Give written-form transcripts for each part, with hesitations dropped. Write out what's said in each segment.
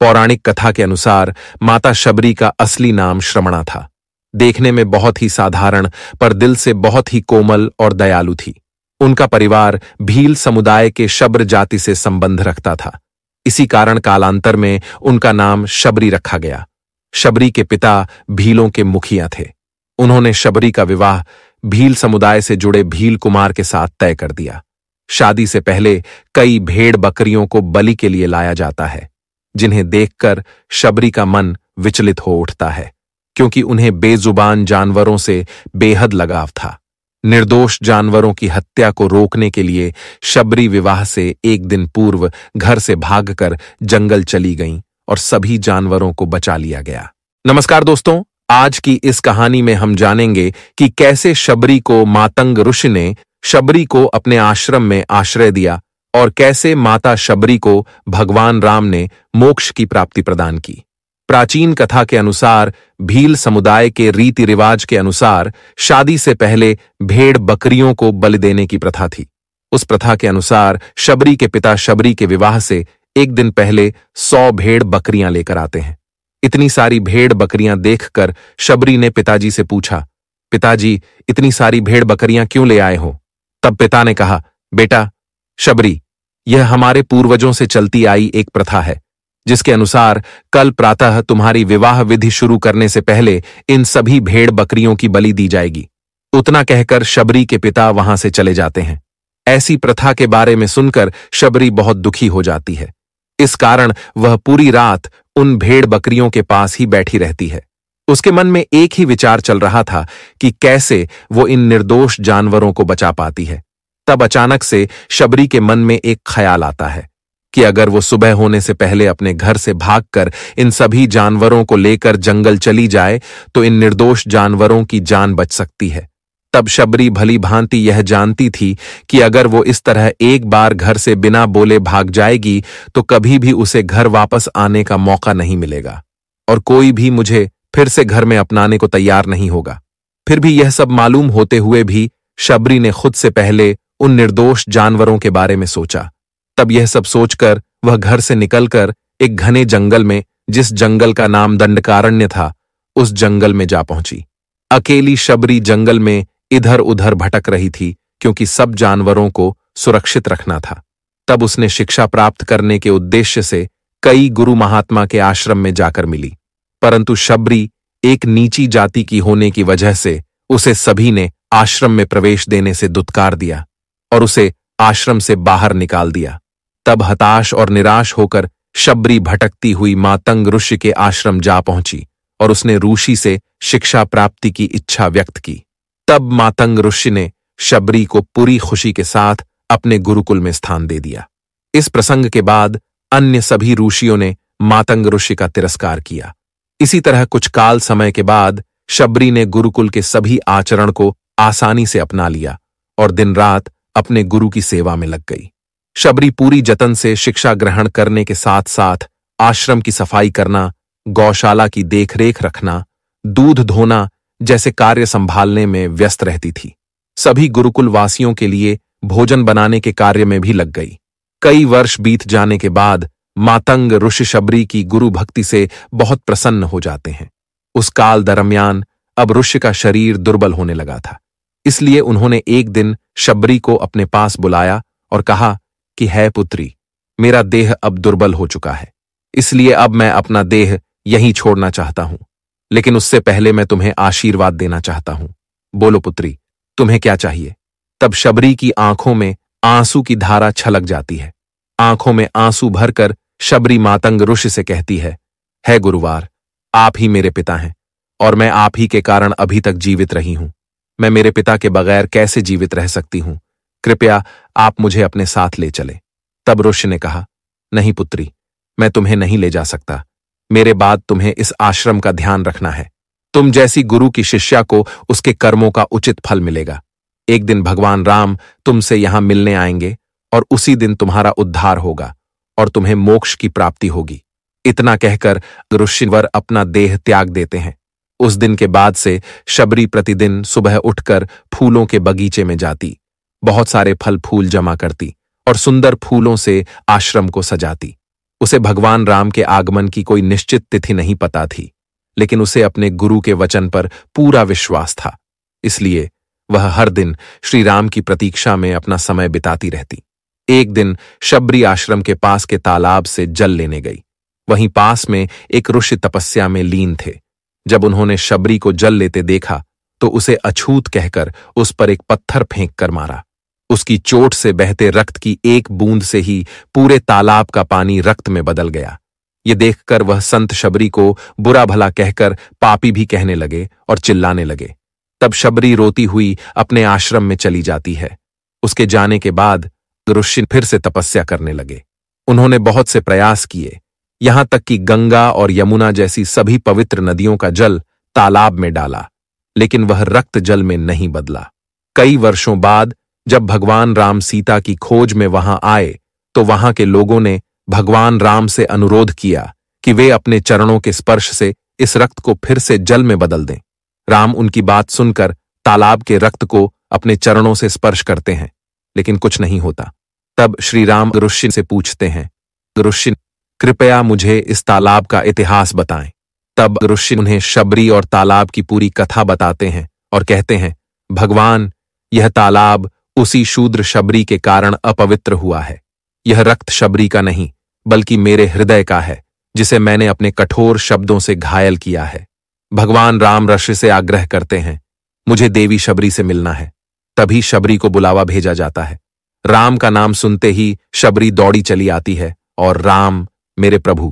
पौराणिक कथा के अनुसार माता शबरी का असली नाम श्रमणा था। देखने में बहुत ही साधारण पर दिल से बहुत ही कोमल और दयालु थी। उनका परिवार भील समुदाय के शब्र जाति से संबंध रखता था। इसी कारण कालांतर में उनका नाम शबरी रखा गया। शबरी के पिता भीलों के मुखिया थे। उन्होंने शबरी का विवाह भील समुदाय से जुड़े भील कुमार के साथ तय कर दिया। शादी से पहले कई भेड़ बकरियों को बलि के लिए लाया जाता है, जिन्हें देखकर शबरी का मन विचलित हो उठता है, क्योंकि उन्हें बेजुबान जानवरों से बेहद लगाव था। निर्दोष जानवरों की हत्या को रोकने के लिए शबरी विवाह से एक दिन पूर्व घर से भागकर जंगल चली गईं और सभी जानवरों को बचा लिया गया। नमस्कार दोस्तों, आज की इस कहानी में हम जानेंगे कि कैसे शबरी को मातंग ऋषि ने शबरी को अपने आश्रम में आश्रय दिया और कैसे माता शबरी को भगवान राम ने मोक्ष की प्राप्ति प्रदान की। प्राचीन कथा के अनुसार भील समुदाय के रीति रिवाज के अनुसार शादी से पहले भेड़ बकरियों को बलि देने की प्रथा थी। उस प्रथा के अनुसार शबरी के पिता शबरी के विवाह से एक दिन पहले 100 भेड़ बकरियां लेकर आते हैं। इतनी सारी भेड़ बकरियां देखकर शबरी ने पिताजी से पूछा, पिताजी इतनी सारी भेड़ बकरियां क्यों ले आए हो? तब पिता ने कहा, बेटा शबरी, यह हमारे पूर्वजों से चलती आई एक प्रथा है, जिसके अनुसार कल प्रातः तुम्हारी विवाह विधि शुरू करने से पहले इन सभी भेड़ बकरियों की बलि दी जाएगी। उतना कहकर शबरी के पिता वहां से चले जाते हैं। ऐसी प्रथा के बारे में सुनकर शबरी बहुत दुखी हो जाती है। इस कारण वह पूरी रात उन भेड़ बकरियों के पास ही बैठी रहती है। उसके मन में एक ही विचार चल रहा था कि कैसे वो इन निर्दोष जानवरों को बचा पाती है। तब अचानक से शबरी के मन में एक ख्याल आता है कि अगर वो सुबह होने से पहले अपने घर से भागकर इन सभी जानवरों को लेकर जंगल चली जाए तो इन निर्दोष जानवरों की जान बच सकती है। तब शबरी भली भांति यह जानती थी कि अगर वो इस तरह एक बार घर से बिना बोले भाग जाएगी तो कभी भी उसे घर वापस आने का मौका नहीं मिलेगा और कोई भी मुझे फिर से घर में अपनाने को तैयार नहीं होगा। फिर भी यह सब मालूम होते हुए भी शबरी ने खुद से पहले उन निर्दोष जानवरों के बारे में सोचा। तब यह सब सोचकर वह घर से निकलकर एक घने जंगल में, जिस जंगल का नाम दंडकारण्य था, उस जंगल में जा पहुंची। अकेली शबरी जंगल में इधर उधर भटक रही थी, क्योंकि सब जानवरों को सुरक्षित रखना था। तब उसने शिक्षा प्राप्त करने के उद्देश्य से कई गुरु महात्मा के आश्रम में जाकर मिली, परंतु शबरी एक नीची जाति की होने की वजह से उसे सभी ने आश्रम में प्रवेश देने से दुत्कार दिया और उसे आश्रम से बाहर निकाल दिया। तब हताश और निराश होकर शबरी भटकती हुई मातंग ऋषि के आश्रम जा पहुंची और उसने ऋषि से शिक्षा प्राप्ति की इच्छा व्यक्त की। तब मातंग ऋषि ने शबरी को पूरी खुशी के साथ अपने गुरुकुल में स्थान दे दिया। इस प्रसंग के बाद अन्य सभी ऋषियों ने मातंग ऋषि का तिरस्कार किया। इसी तरह कुछ काल समय के बाद शबरी ने गुरुकुल के सभी आचरण को आसानी से अपना लिया और दिन रात अपने गुरु की सेवा में लग गई। शबरी पूरी जतन से शिक्षा ग्रहण करने के साथ साथ आश्रम की सफाई करना, गौशाला की देखरेख रखना, दूध धोना जैसे कार्य संभालने में व्यस्त रहती थी। सभी गुरुकुल वासियों के लिए भोजन बनाने के कार्य में भी लग गई। कई वर्ष बीत जाने के बाद मातंग ऋषि शबरी की गुरु भक्ति से बहुत प्रसन्न हो जाते हैं। उस काल दरमियान अब ऋषि का शरीर दुर्बल होने लगा था, इसलिए उन्होंने एक दिन शबरी को अपने पास बुलाया और कहा कि है पुत्री, मेरा देह अब दुर्बल हो चुका है, इसलिए अब मैं अपना देह यहीं छोड़ना चाहता हूं, लेकिन उससे पहले मैं तुम्हें आशीर्वाद देना चाहता हूं। बोलो पुत्री, तुम्हें क्या चाहिए? तब शबरी की आंखों में आंसू की धारा छलक जाती है। आंखों में आंसू भरकर शबरी मातंग ऋषि से कहती है गुरुवार, आप ही मेरे पिता हैं और मैं आप ही के कारण अभी तक जीवित रही हूं। मैं मेरे पिता के बगैर कैसे जीवित रह सकती हूं? कृपया आप मुझे अपने साथ ले चले। तब ऋषि ने कहा, नहीं पुत्री, मैं तुम्हें नहीं ले जा सकता। मेरे बाद तुम्हें इस आश्रम का ध्यान रखना है। तुम जैसी गुरु की शिष्या को उसके कर्मों का उचित फल मिलेगा। एक दिन भगवान राम तुमसे यहां मिलने आएंगे और उसी दिन तुम्हारा उद्धार होगा और तुम्हें मोक्ष की प्राप्ति होगी। इतना कहकर ऋषिवर अपना देह त्याग देते हैं। उस दिन के बाद से शबरी प्रतिदिन सुबह उठकर फूलों के बगीचे में जाती, बहुत सारे फल फूल जमा करती और सुंदर फूलों से आश्रम को सजाती। उसे भगवान राम के आगमन की कोई निश्चित तिथि नहीं पता थी, लेकिन उसे अपने गुरु के वचन पर पूरा विश्वास था। इसलिए वह हर दिन श्री राम की प्रतीक्षा में अपना समय बिताती रहती। एक दिन शबरी आश्रम के पास के तालाब से जल लेने गई। वहीं पास में एक ऋषि तपस्या में लीन थे। जब उन्होंने शबरी को जल लेते देखा तो उसे अछूत कहकर उस पर एक पत्थर फेंक कर मारा। उसकी चोट से बहते रक्त की एक बूंद से ही पूरे तालाब का पानी रक्त में बदल गया। ये देखकर वह संत शबरी को बुरा भला कहकर पापी भी कहने लगे और चिल्लाने लगे। तब शबरी रोती हुई अपने आश्रम में चली जाती है। उसके जाने के बाद ऋषि फिर से तपस्या करने लगे। उन्होंने बहुत से प्रयास किए, यहां तक कि गंगा और यमुना जैसी सभी पवित्र नदियों का जल तालाब में डाला, लेकिन वह रक्त जल में नहीं बदला। कई वर्षों बाद जब भगवान राम सीता की खोज में वहां आए तो वहां के लोगों ने भगवान राम से अनुरोध किया कि वे अपने चरणों के स्पर्श से इस रक्त को फिर से जल में बदल दें। राम उनकी बात सुनकर तालाब के रक्त को अपने चरणों से स्पर्श करते हैं, लेकिन कुछ नहीं होता। तब श्री राम ऋषि से पूछते हैं, ऋषि कृपया मुझे इस तालाब का इतिहास बताएं। तब ऋषि उन्हें शबरी और तालाब की पूरी कथा बताते हैं और कहते हैं, भगवान, यह तालाब उसी शूद्र शबरी के कारण अपवित्र हुआ है। यह रक्त शबरी का नहीं बल्कि मेरे हृदय का है, जिसे मैंने अपने कठोर शब्दों से घायल किया है। भगवान राम ऋषि से आग्रह करते हैं, मुझे देवी शबरी से मिलना है। तभी शबरी को बुलावा भेजा जाता है। राम का नाम सुनते ही शबरी दौड़ी चली आती है और राम, मेरे प्रभु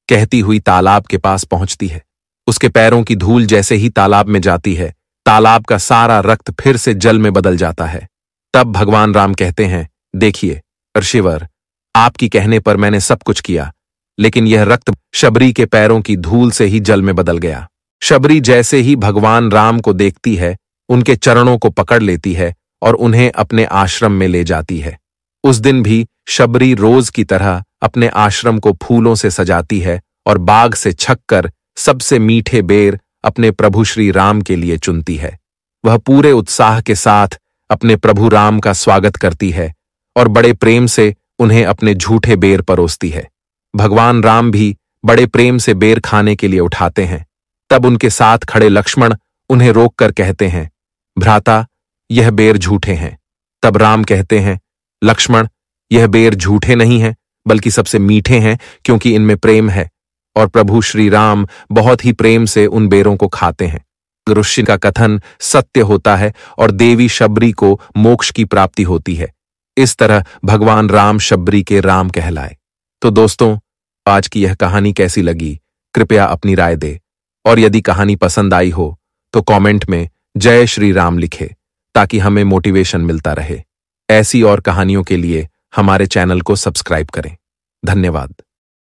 कहती हुई तालाब के पास पहुंचती है। उसके पैरों की धूल जैसे ही तालाब में जाती है, तालाब का सारा रक्त फिर से जल में बदल जाता है। तब भगवान राम कहते हैं, देखिए ऋषिवर, आपकी कहने पर मैंने सब कुछ किया, लेकिन यह रक्त शबरी के पैरों की धूल से ही जल में बदल गया। शबरी जैसे ही भगवान राम को देखती है, उनके चरणों को पकड़ लेती है और उन्हें अपने आश्रम में ले जाती है। उस दिन भी शबरी रोज की तरह अपने आश्रम को फूलों से सजाती है और बाग से छककर सबसे मीठे बेर अपने प्रभु श्री राम के लिए चुनती है। वह पूरे उत्साह के साथ अपने प्रभु राम का स्वागत करती है और बड़े प्रेम से उन्हें अपने झूठे बेर परोसती है। भगवान राम भी बड़े प्रेम से बेर खाने के लिए उठाते हैं। तब उनके साथ खड़े लक्ष्मण उन्हें रोककर कहते हैं, भ्राता, यह बेर झूठे हैं। तब राम कहते हैं, लक्ष्मण, यह बेर झूठे नहीं हैं बल्कि सबसे मीठे हैं, क्योंकि इनमें प्रेम है। और प्रभु श्री राम बहुत ही प्रेम से उन बेरों को खाते हैं। ऋषि का कथन सत्य होता है और देवी शबरी को मोक्ष की प्राप्ति होती है। इस तरह भगवान राम शबरी के राम कहलाए। तो दोस्तों, आज की यह कहानी कैसी लगी, कृपया अपनी राय दे, और यदि कहानी पसंद आई हो तो कमेंट में जय श्री राम लिखे, ताकि हमें मोटिवेशन मिलता रहे। ऐसी और कहानियों के लिए हमारे चैनल को सब्सक्राइब करें। धन्यवाद।